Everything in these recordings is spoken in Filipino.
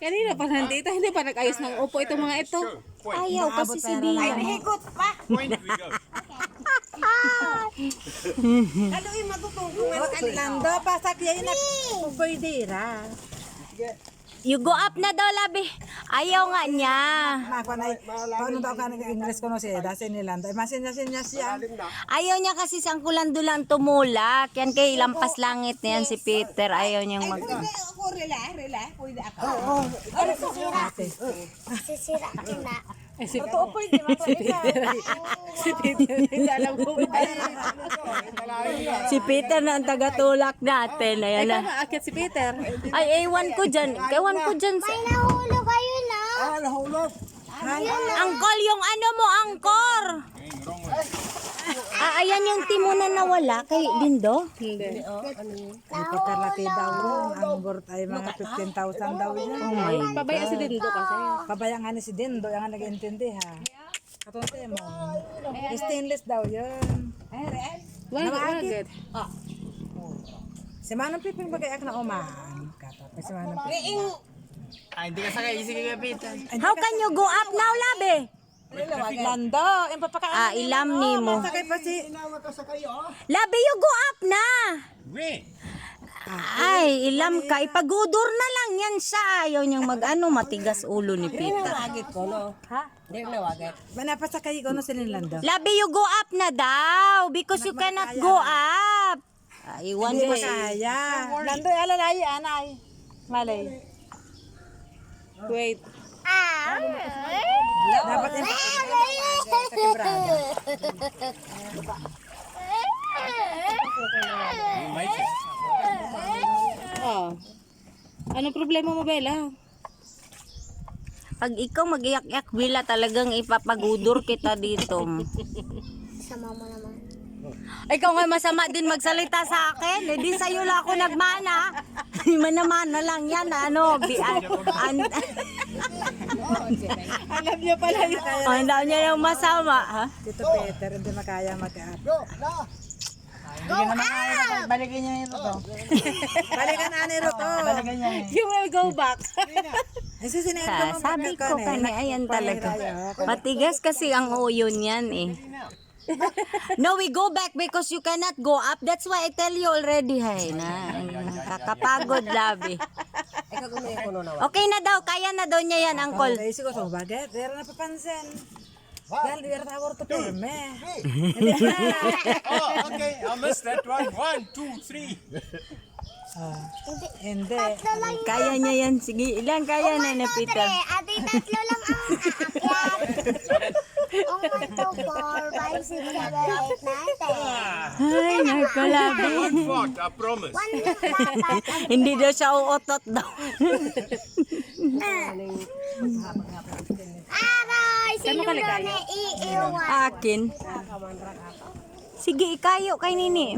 Kanina pa nandito, hindi pa nag-ayos ng upo itong mga ito. Ayaw kasi si Bia. Hikot pa. Point we go. Kaluin matutugong. Lando, pasak yan na pwedera. You go up na daw, Labi. Ayaw nga niya. Mako na, paano daw ka nag-English ko no siya, dasin ni Lando. Masin niya siya. Ayaw niya kasi sangkulando lang tumulak. Yan kay lampas langit na yan si Peter. Ayaw niyang mag... Ako, rela. Pwede ako. Sisira na. Totoo pwede, Si Peter, hindi alam ko ba. Si Peter na ang tagatulak natin. Ayan Ikaw na. maakyat si Peter. Ay, ewan ko dyan. Ewan ko dyan. May nahulog kayo na. Nahulog. Angkor, yung ano mo, angkor. Ayan yung timunan na wala kay Dindo. Hindi. Ay, pagkalaki daw yun. Ang worth ay mga 15,000 daw yun. Oh my. Pabaya si Dindo kasi. Pabayang nga ni si Dindo, yung nga nag-intindi ha. Katunti mo. Stainless daw yun. Wagad. Si Manong Piping bagayak na umaan. Kapag si Manong Piping. Hindi ka sakay, sige ka Peter. How can you go up now, Labi? Lando, yung papakaan. Ilam ni mo. Sakay pa si... Labi, you go up na. Wait. Ay, ilam ka. Ipagudor na lang yan siya. Ayaw niyang mag-ano, matigas ulo ni Peter. Nawagit ko, no? Ha? Hindi nawagit. Manapasakay ko no si Lando. Labi, you go up na daw. Because you cannot go up. Iwan Hindi ko. pa kaya. Lando, alalay, anay. Malay. Wait. Dapat yung sa quebrada. Oh. Anong problema mo, Bella? Pag ikaw mag-iyak-iyak, Bila, talagang ipapagudor kita dito. Sama mo naman. Ikaw nga masama din magsalita sa akin. Hindi sa'yo lang ako nagmana. Manamana lang yan. Ano, Alam niya pala yun. ang daw niya yung masama. Ha? Tito Peter, hindi makaya mag-up. Balikin niya yun ito. Balikan na ni Roto. You will go back. Ay, sisinayin ko Sabi ko kanya, ayan talaga. Matigas kasi ang uyo niyan eh. No, we go back because you cannot go up. That's why I tell you already, hay na. Kakapagod, Labi. Ikaw gumayon ko, no? Okay na daw, kaya na daw niya yan, Uncle. Ay, siguro sa baget. Dero na papansin. Dahil dero na to pirme. Oh, okay, I missed that one. 1, 2, 3. Hindi. Kaya niya yan. Sige, ilang kaya na ni Peter. Ate, tatlo lang ang aakyat. 1, 2, 4, 5, 6, 7, 8, 9, 10. Ay, nagkalabi. One fought, I promise. Hindi daw siya uutot daw. Aray, sino ka na ligaya? iiwan? Akin. Sige, ikayo kay Nini.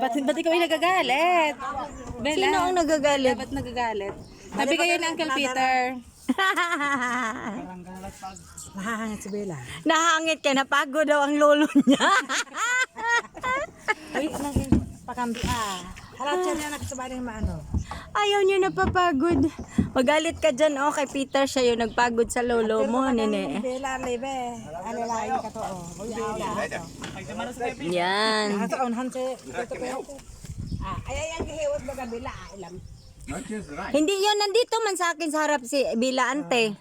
Ba't ikaw yung nagagalit? Bella, Sino ang nagagalit? ba't nagagalit? Sabi kayo ni Uncle Peter. Nahahangit si Bella. Nahangit ka, napagod daw ang lolo niya. Uy, pakambi. Halat siya niya nakasabay ng maano. Ayaw niya napapagod. Magalit ka dyan, oh, kay Peter siya yung nagpagod sa lolo mo, Nene. Bella, lebe. Alalain ka to, oh. Yan. Nasa unhan si Tito Peter. Ay, ang gihiwat baga bila. Ilam. That is right. Hindi yun, nandito man sa akin sa harap si Bila Ante.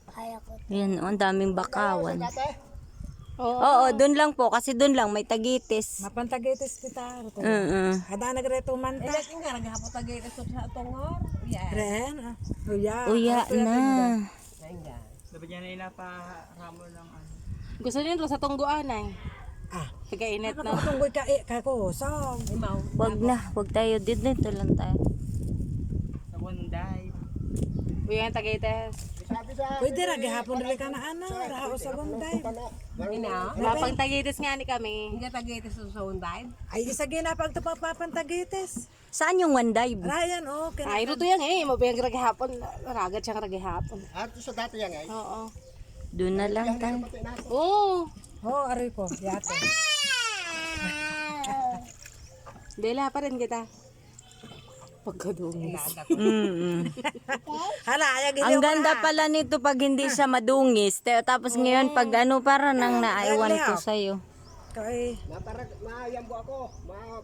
Kaya ko. Yan, oh, ang daming bakawan. Oo. Oo, dun lang po, kasi dun lang may tagitis. Mapantagitis kita. Hada nagretuman ta. Ilat nga, naghapot agay ito sa tongor. Yeah. Ren, uya. Uya na. Dapat niya na inaparamol ng ano. Gusto niyo sa tungguan ay. Ah, Pagkainit na. nakapatunggoy ka kakusong. Wag na, wag tayo dito lang tayo. Sa Bonday. Uy, ang Tagaytes. Pwede ra gihapon dili ka na ana, ra sa bunday. Ina. Mapang Tagaytes nga ni kami. Hindi tagay ito sa unday. Ay isa gina pag papantagitis. Saan yung one dive? Ryan, okay. Ay, ruto yan eh. Mabiyang ragihapon. Ragad siyang ragihapon. Ato sa dati yan ay. Oo. Doon na lang tayo. Oo. Oh, aray ko, yate. Bella pa rin kita. Pagkadungis. Hala, ayag Ang ganda pala nito pag hindi siya madungis. Tapos ngayon pag ano para nang naaiwan ko sa'yo. Kay, Mayambo ako.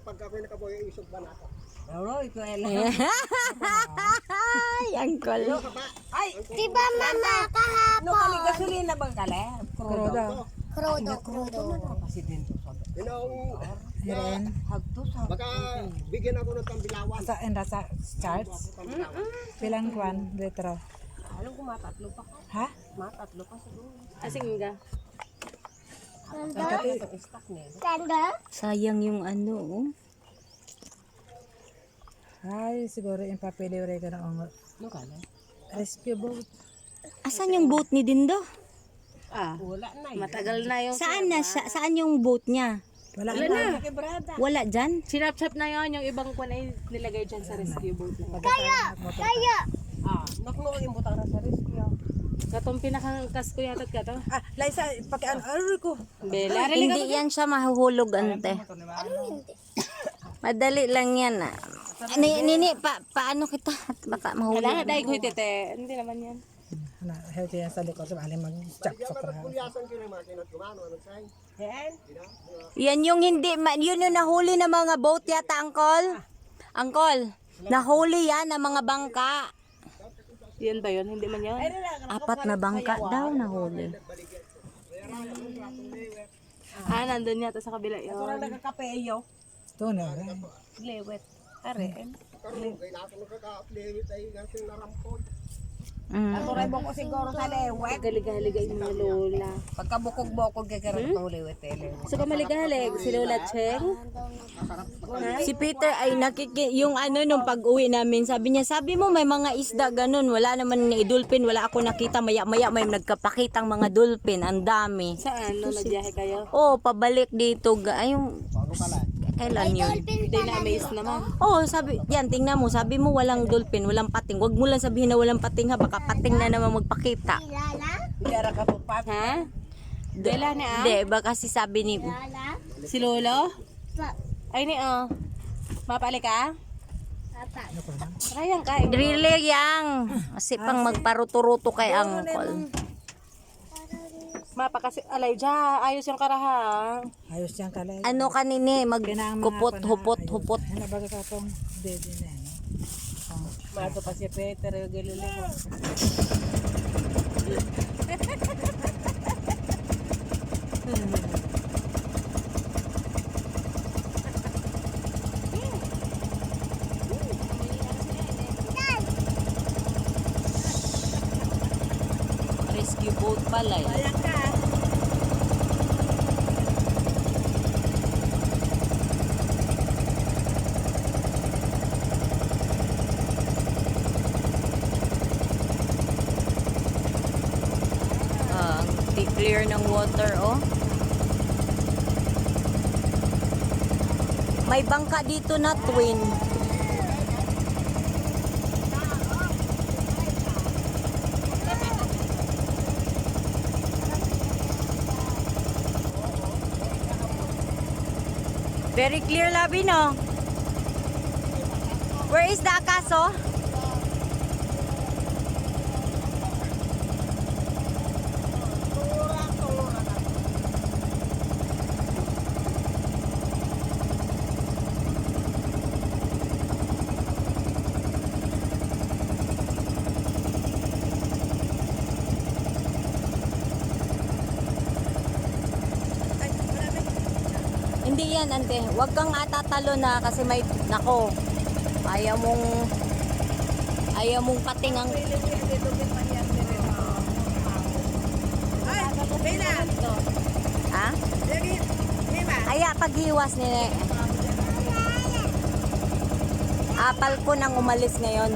Pagka ako nakaboy, isog ba na ako? Oro, ito ela. Ay, angkol. Ay, Diba mama kahapon? no kali gasolina bang kale? Kroda. Krudo. Kasi din to sabi. Hiren. Hagto sa. Baka bigyan ako ng tambilawan. Sa enda sa charts. Pilang kwan, litro. Alam ko matatlo pa ka. Ha? Matatlo pa sa doon. Asing nga. Ito stock nila. Tanda? Sayang yung ano, oh. Ay, siguro yung papiliwari ka na ang No kale? rescue boat. Asan yung boat ni Dindo? Ah, Wala na. matagal na yung... Saan na siya? Saan yung boat niya? Wala Wala na. na. Quebrada. Wala dyan? Sinap-chap na yun, yung ibang kwan ay nilagay dyan sa rescue boat na. Kaya! Ah, nakno yung butang na sa rescue. Katong pinakangkas ko yata ka to. Ah, Liza, paki ano ko. Bela, Hindi yan siya mahuhulog, ante. Madali lang yan, ah. Nini, paano kita? Baka mahulog. Kailangan dahil ko tete. Hindi naman yan. Na, healthy yan sa likod. So, aling mag-chop sa krahan. Pulyasan ko na mga kinot kumano. Anong sign? Yan. Yan yung hindi, yun yung nahuli ng mga boat yata, Angkol. Angkol, nahuli yan ng mga bangka. Yan ba yun? Hindi man yun? 4 na bangka daw nahuli. Ah, nandun yata sa kabila yun. Kurang nagkakapeyo. Ito na. Lewet. Are. Karoon, kaya natin nakaka-play tayo ng narampon. Ato rin mo ko siguro sa lewet. Galigalig yung mga lola. Pagkabukog-bukog kay karoon ng lewet. So ka maligalig, si Lola Cheng. Si Peter ay yung ano nung pag-uwi namin, sabi niya, sabi mo may mga isda ganun, wala naman ni dolphin, wala ako nakita, maya-maya may nagkapakitang mga dolphin, ang dami. Saan? Nung nagbiyahe kayo? Oh, pabalik dito, yung kailan yun? Hindi na-amaze naman. Oh, sabi, yan, tingnan mo, sabi mo walang dolphin, walang pating. Wag mo lang sabihin na walang pating ha, baka pating na naman magpakita. Lala? Biyara ka pupat. Ha? Bela ni ah? Hindi, baka si sabi ni, Lala? Si Lolo? Pa. Ay ni oh. Mapali ka? Papa. Rayang ka. really yang, kasi pang magparuto-ruto kay Angkol. Mapa kasi alay dya. Ayos yung karaha. Ayos yan kalay. Ano kanini, Pinang mga magkupot, pana- hupot, ayun. hupot. Ano ba ka itong dede na yan? Mato pa si Peter yung giluli mo. Rescue boat pala eh. Ang clear ng water, oh. May bangka dito na twin. Very clear, Labi, no? Where is the Akaso? Hindi yan, ante. Huwag kang atatalo na kasi may, nako, ayaw mong pating ang... Ha? Aya, paghiwas ni Apal ko nang umalis ngayon.